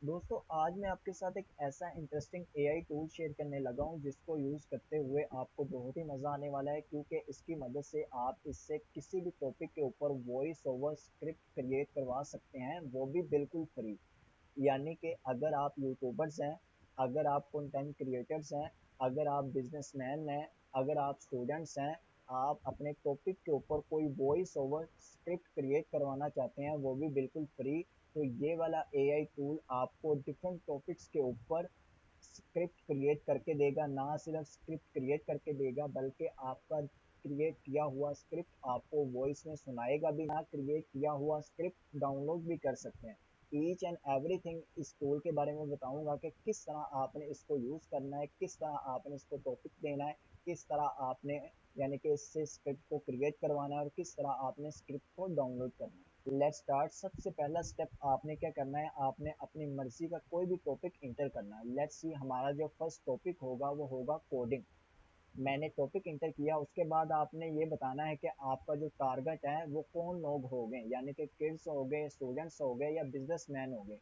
दोस्तों आज मैं आपके साथ एक ऐसा इंटरेस्टिंग एआई टूल शेयर करने लगा हूं जिसको यूज़ करते हुए आपको बहुत ही मज़ा आने वाला है क्योंकि इसकी मदद से आप इससे किसी भी टॉपिक के ऊपर वॉइस ओवर स्क्रिप्ट क्रिएट करवा सकते हैं, वो भी बिल्कुल फ्री। यानी कि अगर आप यूट्यूबर्स हैं, अगर आप कंटेंट क्रिएटर्स हैं, अगर आप बिजनेसमैन हैं, अगर आप स्टूडेंट्स हैं, आप अपने टॉपिक के ऊपर कोई वॉइस ओवर स्क्रिप्ट क्रिएट करवाना चाहते हैं, वो भी बिल्कुल फ्री। तो ये वाला एआई टूल आपको डिफरेंट टॉपिक्स के ऊपर स्क्रिप्ट क्रिएट करके देगा। ना सिर्फ स्क्रिप्ट क्रिएट करके देगा बल्कि आपका क्रिएट किया हुआ स्क्रिप्ट आपको वॉइस में सुनाएगा भी। ना क्रिएट किया हुआ स्क्रिप्ट डाउनलोड भी कर सकते हैं। ईच एंड एवरीथिंग इस टूल के बारे में बताऊंगा कि किस तरह आपने इसको यूज़ करना है, किस तरह आपने इसको टॉपिक देना है, किस तरह आपने यानी कि इससे स्क्रिप्ट को क्रिएट करवाना है और किस तरह आपने स्क्रिप्ट को डाउनलोड करना है। Let's start. सबसे पहला स्टेप आपने क्या करना है, आपने अपनी मर्जी का कोई भी टॉपिक इंटर करना है। लेट्स सी, हमारा जो फर्स्ट टॉपिक होगा वो होगा कोडिंग। मैंने टॉपिक इंटर किया, उसके बाद आपने ये बताना है कि आपका जो टारगेट है वो कौन लोग हो गए, यानी कि किड्स हो गए, स्टूडेंट्स हो गए या बिजनेसमैन हो गए।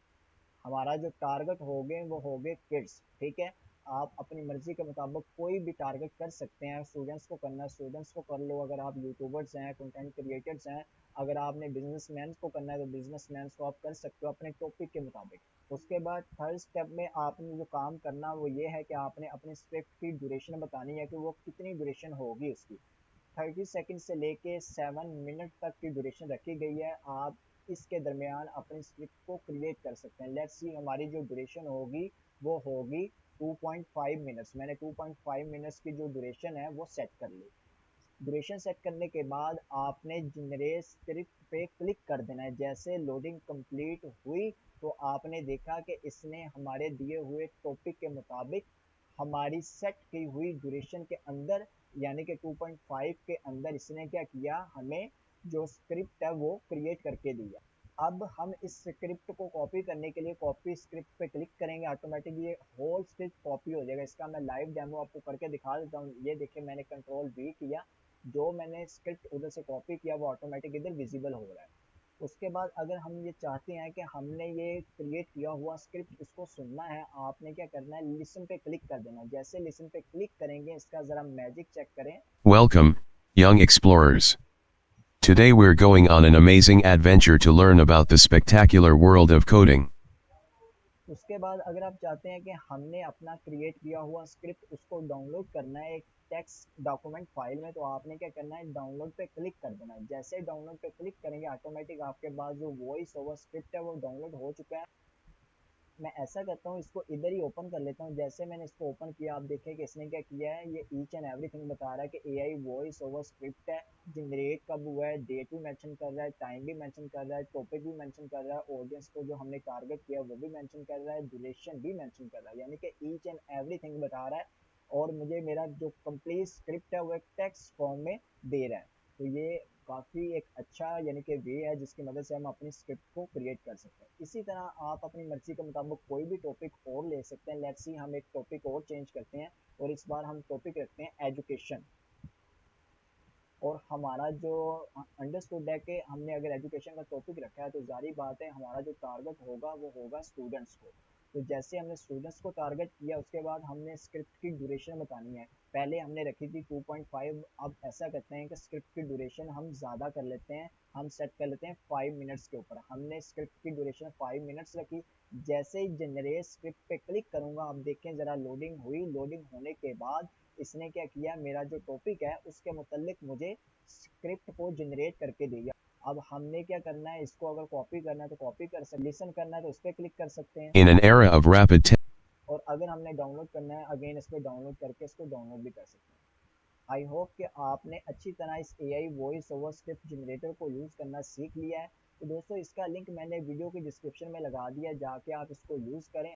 हमारा जो टारगेट हो गए वो हो गए किड्स, ठीक है। आप अपनी मर्जी के मुताबिक कोई भी टारगेट कर सकते हैं। स्टूडेंट्स को करना है स्टूडेंट्स को कर लो, अगर आप यूट्यूबर्स हैं, कंटेंट क्रिएटर्स हैं। अगर आपने बिजनेसमैन को करना है तो बिजनेसमैन को आप कर सकते हो अपने टॉपिक के मुताबिक। उसके बाद थर्ड स्टेप में आपने जो काम करना वो ये है कि आपने अपने स्क्रिप्ट की ड्यूरेशन बतानी है कि वो कितनी ड्यूरेशन होगी उसकी। 30 सेकंड से लेके 7 मिनट तक की ड्यूरेशन रखी गई है। आप इसके दरमियान अपने स्क्रिप्ट को क्रिएट कर सकते हैं। लेट्स सी, हमारी जो ड्यूरेशन होगी वो होगी 2.5 मिनट्स। मैंने 2.5 मिनट्स की जो ड्यूरेशन है वो सेट कर ली। ड्यूरेशन सेट करने के बाद आपने जनरेट स्क्रिप्ट पे क्लिक कर देना है। जैसे लोडिंग कंप्लीट हुई तो आपने देखा कि इसने हमारे दिए हुए टॉपिक के मुताबिक हमारी सेट की हुई ड्यूरेशन के अंदर यानी कि 2.5 के अंदर इसने क्या किया, हमें जो स्क्रिप्ट है वो क्रिएट करके दिया। अब हम इस स्क्रिप्ट को कॉपी करने के लिए कॉपी स्क्रिप्ट पे क्लिक करेंगे, ऑटोमेटिक ये होल स्क्रिप्ट कॉपी हो जाएगा। इसका मैं लाइव डेमो आपको करके दिखा देता हूँ। ये देखिए, मैंने कंट्रोल वी किया, जो मैंने स्क्रिप्ट उधर से कॉपी किया वो ऑटोमेटिक इधर विजिबल हो रहा है। उसके बाद अगर हम ये चाहते हैं कि हमने ये क्रिएट किया हुआ स्क्रिप्ट इसको सुनना है, आपने क्या करना है, लिसन पे क्लिक कर देना है। जैसे लिसन पे क्लिक करेंगे, इसका ज़रा मैजिक चेक करें। Welcome, young explorers. Today we're going on an amazing adventure to learn about the spectacular world of coding. उसके बाद अगर आप चाहते हैं कि हमने अपना क्रिएट किया हुआ स्क्रिप्ट उसको डाउनलोड करना है एक टेक्स्ट डॉक्यूमेंट फाइल में, तो आपने क्या करना है, डाउनलोड पे क्लिक कर देना है। जैसे डाउनलोड पे क्लिक करेंगे ऑटोमेटिक आपके पास जो वॉइस ओवर स्क्रिप्ट है वो डाउनलोड हो चुका है। मैं ऐसा करता हूँ, इसको इधर ही ओपन कर लेता हूँ। जैसे मैंने इसको ओपन किया, आप देखें कि इसने क्या किया है, ये ईच एंड एवरीथिंग बता रहा है कि एआई वॉइस ओवर स्क्रिप्ट है, जनरेट कब हुआ है, डेट भी मेंशन कर रहा है, टाइम भी मेंशन कर रहा है, टॉपिक भी मेंशन कर रहा है, ऑडियंस को जो हमने टारगेट किया वो भी मेंशन कर रहा है, ड्यूरेशन भी मेंशन कर रहा है, यानी कि ईच एंड एवरीथिंग बता रहा है। और मुझे मेरा जो कंप्लीट स्क्रिप्ट है वो एक टेक्स्ट फॉर्म में दे रहा है। तो ये काफ़ी एक अच्छा यानी कि वे है जिसकी मदद से हम अपनी स्क्रिप्ट को क्रिएट कर सकते हैं। इसी तरह आप अपनी मर्जी के मुताबिक कोई भी टॉपिक और ले सकते हैं। लेट्स सी, हम एक टॉपिक और चेंज करते हैं और इस बार हम टॉपिक रखते हैं एजुकेशन। और हमारा जो अंडरस्टूड है कि हमने अगर एजुकेशन का टॉपिक रखा है तो जारी बात है हमारा जो टारगेट होगा वो होगा स्टूडेंट्स को। तो जैसे हमने स्टूडेंट्स को टारगेट किया, उसके बाद हमने स्क्रिप्ट की ड्यूरेशन बतानी है। पहले हमने रखी थी 2.5, अब ऐसा करते हैं कि स्क्रिप्ट की ड्यूरेशन हम ज़्यादा कर लेते हैं। हम सेट कर लेते हैं 5 मिनट्स के ऊपर। हमने स्क्रिप्ट की ड्यूरेशन 5 मिनट्स रखी। जैसे ही जनरेट स्क्रिप्ट पे क्लिक करूंगा, आप देखें ज़रा, लोडिंग हुई। लोडिंग होने के बाद इसने क्या किया, मेरा जो टॉपिक है उसके मुतल्लिक मुझे स्क्रिप्ट को जनरेट करके दिया। अब हमने क्या करना है, इसको अगर कॉपी करना है तो कॉपी कर सकते, लिसन करना है तो उस पर क्लिक कर सकते हैं। In an era of rapid और अगर हमने डाउनलोड करना है, अगेन इस पर डाउनलोड करके इसको डाउनलोड भी कर सकते हैं। आई होप कि आपने अच्छी तरह इस AI voice over script generator को यूज़ करना सीख लिया है। तो दोस्तों, इसका लिंक मैंने वीडियो की डिस्क्रिप्शन में लगा दिया, जाके आप इसको यूज़ करें।